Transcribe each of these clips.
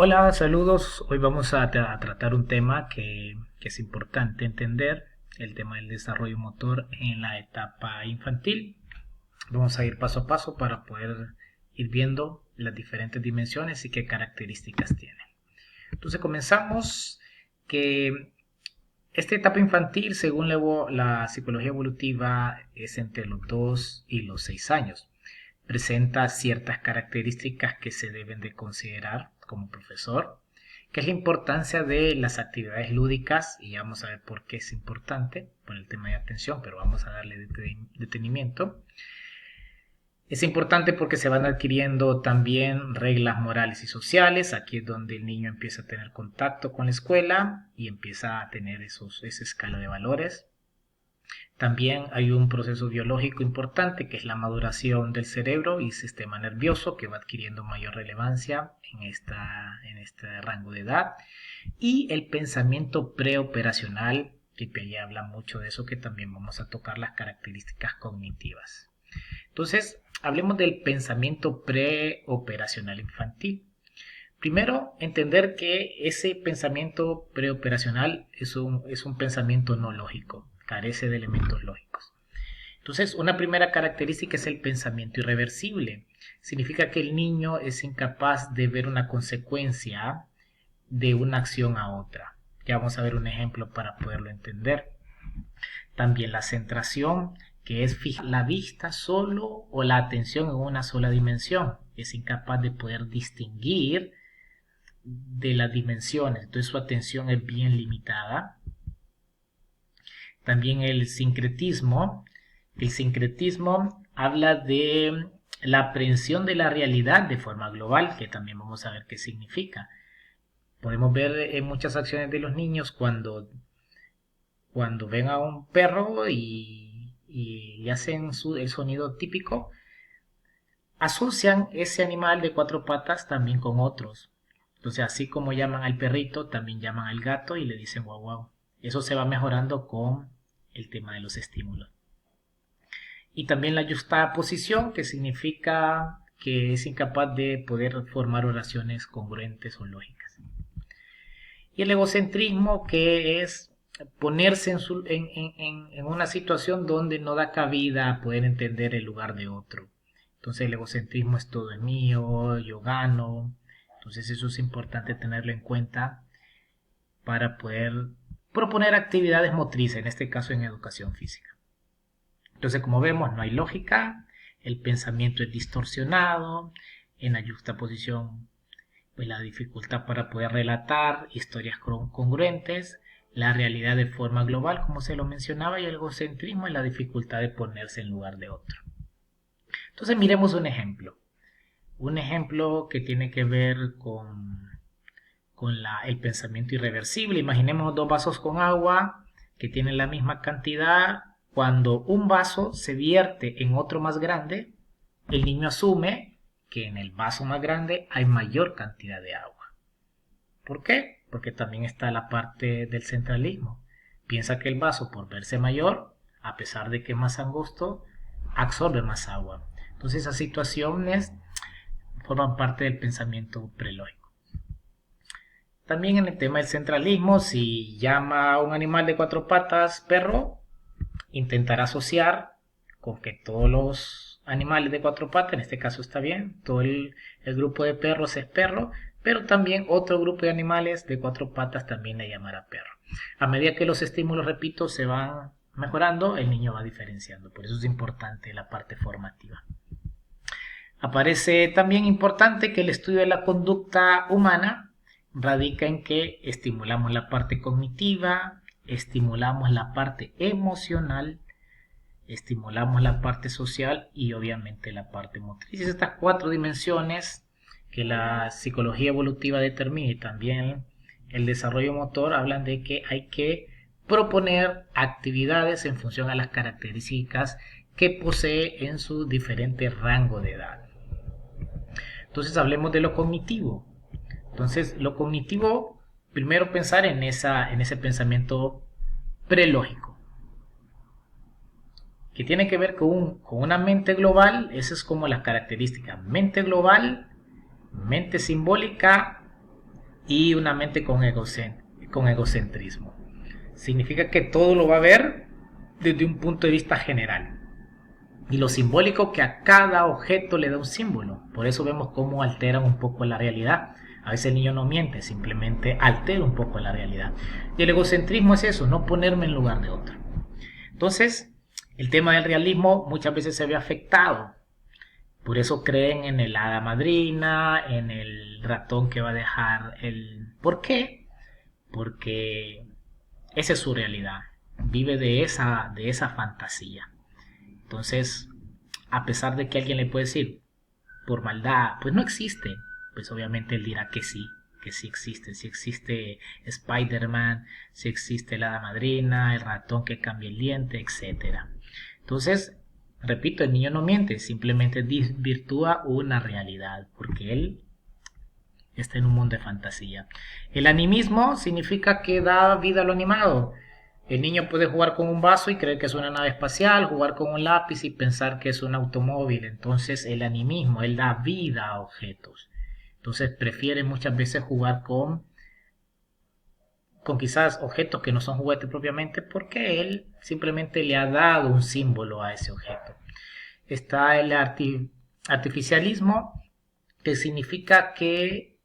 Hola, saludos. Hoy vamos a tratar un tema que es importante entender, el tema del desarrollo motor en la etapa infantil. Vamos a ir paso a paso para poder ir viendo las diferentes dimensiones y qué características tienen. Entonces comenzamos que esta etapa infantil, según la psicología evolutiva, es entre los 2 y los 6 años. Presenta ciertas características que se deben de considerar como profesor, que es la importancia de las actividades lúdicas, y ya vamos a ver por qué es importante, por el tema de atención, pero vamos a darle detenimiento. Es importante porque se van adquiriendo también reglas morales y sociales. Aquí es donde el niño empieza a tener contacto con la escuela y empieza a tener esa escala de valores. También hay un proceso biológico importante que es la maduración del cerebro y sistema nervioso que va adquiriendo mayor relevancia en este rango de edad. Y el pensamiento preoperacional, que ya habla mucho de eso, que también vamos a tocar las características cognitivas. Entonces, hablemos del pensamiento preoperacional infantil. Primero, entender que ese pensamiento preoperacional es un pensamiento no lógico, carece de elementos lógicos. Entonces, una primera característica es el pensamiento irreversible. Significa que el niño es incapaz de ver una consecuencia de una acción a otra. Ya vamos a ver un ejemplo para poderlo entender. También la centración, que es la vista solo o la atención en una sola dimensión. Es incapaz de poder distinguir de las dimensiones, entonces su atención es bien limitada. También el sincretismo habla de la aprehensión de la realidad de forma global, que también vamos a ver qué significa. Podemos ver en muchas acciones de los niños cuando ven a un perro y le hacen el sonido típico, asocian ese animal de cuatro patas también con otros. Entonces, así como llaman al perrito, también llaman al gato y le dicen guau guau. Eso se va mejorando con el tema de los estímulos. Y también la justaposición, que significa que es incapaz de poder formar oraciones congruentes o lógicas. Y el egocentrismo, que es ponerse en una situación donde no da cabida a poder entender el lugar de otro. Entonces el egocentrismo es todo es mío, yo gano. Entonces eso es importante tenerlo en cuenta para poder proponer actividades motrices, en este caso en educación física. Entonces, como vemos, no hay lógica, el pensamiento es distorsionado, en la juxtaposición, pues la dificultad para poder relatar historias congruentes, la realidad de forma global, como se lo mencionaba, y el egocentrismo es la dificultad de ponerse en lugar de otro. Entonces, miremos un ejemplo. Un ejemplo que tiene que ver con el pensamiento irreversible. Imaginemos dos vasos con agua que tienen la misma cantidad. Cuando un vaso se vierte en otro más grande, el niño asume que en el vaso más grande hay mayor cantidad de agua. ¿Por qué? Porque también está la parte del centralismo. Piensa que el vaso, por verse mayor, a pesar de que es más angosto, absorbe más agua. Entonces esas situaciones forman parte del pensamiento prelógico. También en el tema del centralismo, si llama a un animal de cuatro patas perro, intentará asociar con que todos los animales de cuatro patas, en este caso está bien, todo el grupo de perros es perro, pero también otro grupo de animales de cuatro patas también le llamará perro. A medida que los estímulos, repito, se van mejorando, el niño va diferenciando. Por eso es importante la parte formativa. Aparece también importante que el estudio de la conducta humana radica en que estimulamos la parte cognitiva, estimulamos la parte emocional, estimulamos la parte social y obviamente la parte motriz. Estas cuatro dimensiones que la psicología evolutiva determina y también el desarrollo motor hablan de que hay que proponer actividades en función a las características que posee en su diferente rango de edad. Entonces hablemos de lo cognitivo. Entonces lo cognitivo, primero pensar en ese pensamiento prelógico, que tiene que ver con una mente global. Esa es como la característica: mente global, mente simbólica y una mente con egocentrismo. Significa que todo lo va a ver desde un punto de vista general. Y lo simbólico, que a cada objeto le da un símbolo. Por eso vemos cómo alteran un poco la realidad. A veces el niño no miente, simplemente altera un poco la realidad. Y el egocentrismo es eso, no ponerme en lugar de otro. Entonces, el tema del realismo muchas veces se ve afectado. Por eso creen en el hada madrina, en el ratón que va a dejar el... ¿Por qué? Porque esa es su realidad. Vive de esa fantasía. Entonces, a pesar de que alguien le puede decir por maldad, pues no existe, pues obviamente él dirá que sí existe. Si existe Spider-Man, si existe la hada madrina, el ratón que cambia el diente, etcétera. Entonces, repito, el niño no miente, simplemente desvirtúa una realidad, porque él está en un mundo de fantasía. El animismo significa que da vida a lo animado. El niño puede jugar con un vaso y creer que es una nave espacial, jugar con un lápiz y pensar que es un automóvil. Entonces el animismo, él da vida a objetos. Entonces prefiere muchas veces jugar con quizás objetos que no son juguetes propiamente porque él simplemente le ha dado un símbolo a ese objeto. Está el artificialismo, que significa que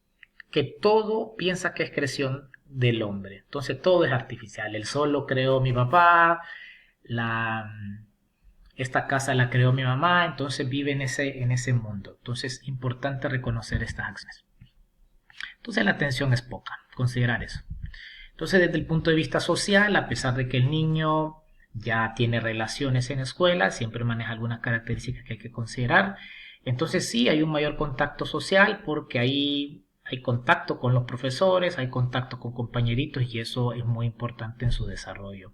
todo piensa que es creación del hombre. Entonces todo es artificial. El sol lo creó mi papá, la, esta casa la creó mi mamá, entonces vive en ese mundo. Entonces es importante reconocer estas acciones. Entonces la atención es poca, considerar eso. Entonces desde el punto de vista social, a pesar de que el niño ya tiene relaciones en escuela, siempre maneja algunas características que hay que considerar. Entonces sí hay un mayor contacto social porque hay contacto con los profesores, hay contacto con compañeritos y eso es muy importante en su desarrollo.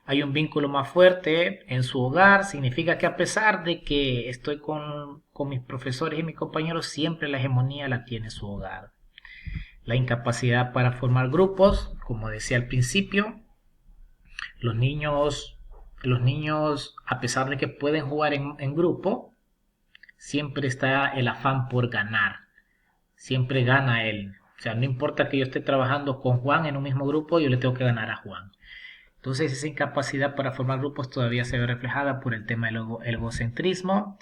Hay un vínculo más fuerte en su hogar, significa que a pesar de que estoy con mis profesores y mis compañeros, siempre la hegemonía la tiene su hogar. La incapacidad para formar grupos, como decía al principio, los niños, a pesar de que pueden jugar en grupo, siempre está el afán por ganar. Siempre gana él. O sea, no importa que yo esté trabajando con Juan en un mismo grupo, yo le tengo que ganar a Juan. Entonces esa incapacidad para formar grupos todavía se ve reflejada por el tema del egocentrismo.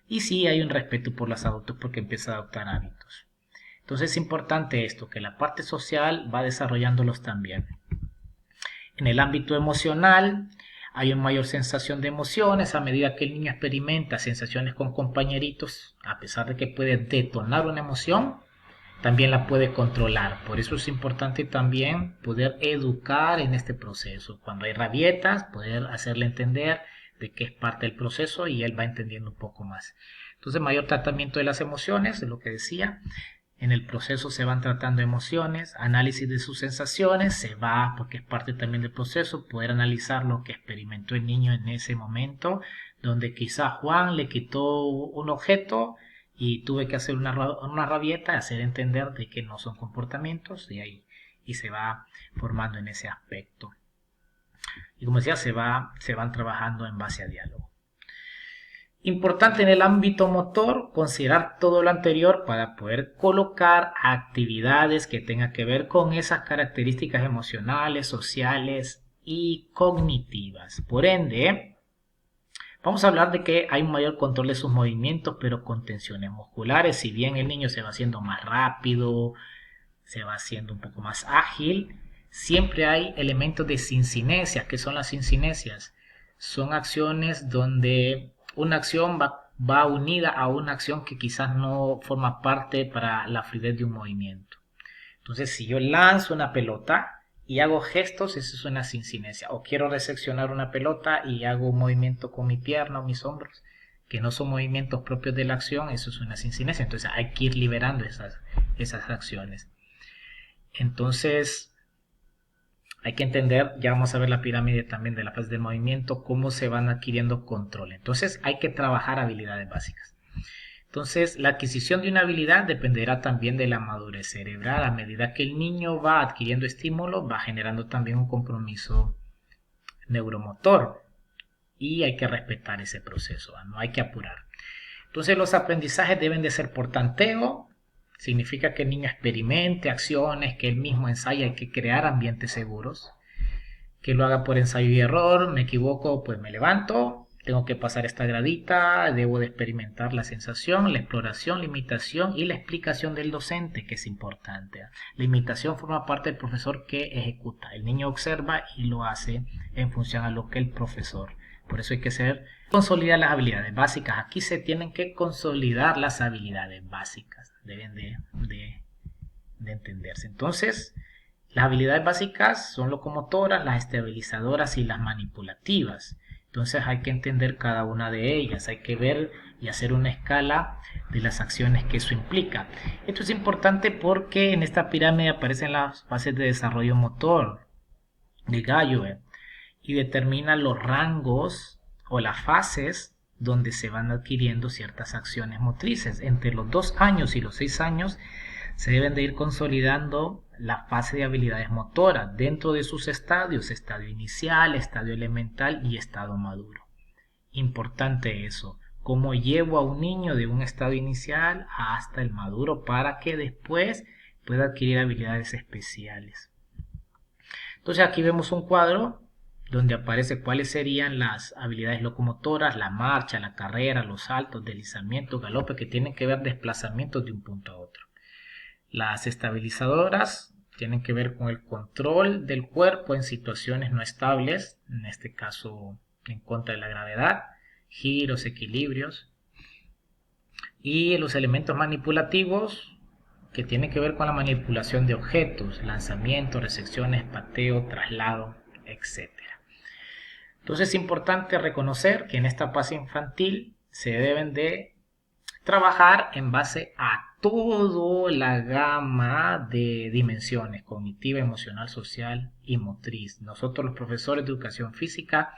Y sí hay un respeto por los adultos porque empieza a adoptar hábitos. Entonces es importante esto, que la parte social va desarrollándolos también. En el ámbito emocional hay una mayor sensación de emociones a medida que el niño experimenta sensaciones con compañeritos, a pesar de que puede detonar una emoción, también la puede controlar. Por eso es importante también poder educar en este proceso. Cuando hay rabietas, poder hacerle entender de que es parte del proceso y él va entendiendo un poco más. Entonces, mayor tratamiento de las emociones, es lo que decía. En el proceso se van tratando emociones, análisis de sus sensaciones, se va, porque es parte también del proceso, poder analizar lo que experimentó el niño en ese momento, donde quizá Juan le quitó un objeto y tuve que hacer una rabieta, hacer entender de que no son comportamientos y se va formando en ese aspecto. Y como decía, se van trabajando en base a diálogo. Importante en el ámbito motor considerar todo lo anterior para poder colocar actividades que tengan que ver con esas características emocionales, sociales y cognitivas. Por ende, vamos a hablar de que hay un mayor control de sus movimientos, pero con tensiones musculares. Si bien el niño se va haciendo más rápido, se va haciendo un poco más ágil, siempre hay elementos de sincinesia. ¿Qué son las sincinesias? Son acciones donde una acción va unida a una acción que quizás no forma parte para la fluidez de un movimiento. Entonces, si yo lanzo una pelota y hago gestos, eso es una sincinesia. O quiero reseccionar una pelota y hago un movimiento con mi pierna o mis hombros, que no son movimientos propios de la acción, eso es una sincinesia. Entonces, hay que ir liberando esas acciones. Entonces, hay que entender, ya vamos a ver la pirámide también de la fase del movimiento, cómo se van adquiriendo control. Entonces hay que trabajar habilidades básicas. Entonces la adquisición de una habilidad dependerá también de la madurez cerebral. A medida que el niño va adquiriendo estímulos, va generando también un compromiso neuromotor. Y hay que respetar ese proceso, no hay que apurar. Entonces los aprendizajes deben de ser por tanteo, Significa que el niño experimente acciones, que él mismo ensaya, hay que crear ambientes seguros, que lo haga por ensayo y error, me equivoco, pues me levanto, tengo que pasar esta gradita, debo de experimentar la sensación, la exploración, la imitación y la explicación del docente, que es importante. La imitación forma parte del profesor que ejecuta. El niño observa y lo hace en función a lo que el profesor. Por eso hay que consolidar las habilidades básicas. Aquí se tienen que consolidar las habilidades básicas. Deben de entenderse. Entonces, las habilidades básicas son locomotoras, las estabilizadoras y las manipulativas. Entonces hay que entender cada una de ellas, hay que ver y hacer una escala de las acciones que eso implica. Esto es importante porque en esta pirámide aparecen las fases de desarrollo motor de Galloway y determina los rangos o las fases donde se van adquiriendo ciertas acciones motrices. Entre los 2 años y los 6 años se deben de ir consolidando la fase de habilidades motoras dentro de sus estadios, estadio inicial, estadio elemental y estado maduro. Importante eso, cómo llevo a un niño de un estado inicial hasta el maduro para que después pueda adquirir habilidades especiales. Entonces aquí vemos un cuadro donde aparece cuáles serían las habilidades locomotoras, la marcha, la carrera, los saltos, deslizamiento, galope, que tienen que ver desplazamientos de un punto a otro. Las estabilizadoras tienen que ver con el control del cuerpo en situaciones no estables, en este caso en contra de la gravedad, giros, equilibrios. Y los elementos manipulativos que tienen que ver con la manipulación de objetos, lanzamiento, recepciones, pateo, traslado, etc. Entonces es importante reconocer que en esta fase infantil se deben de trabajar en base a toda la gama de dimensiones, cognitiva, emocional, social y motriz. Nosotros los profesores de educación física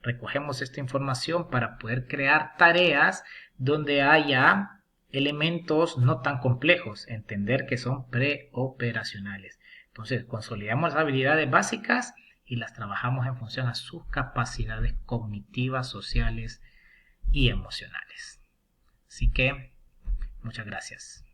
recogemos esta información para poder crear tareas donde haya elementos no tan complejos, entender que son preoperacionales. Entonces, consolidamos las habilidades básicas y las trabajamos en función a sus capacidades cognitivas, sociales y emocionales. Así que, muchas gracias.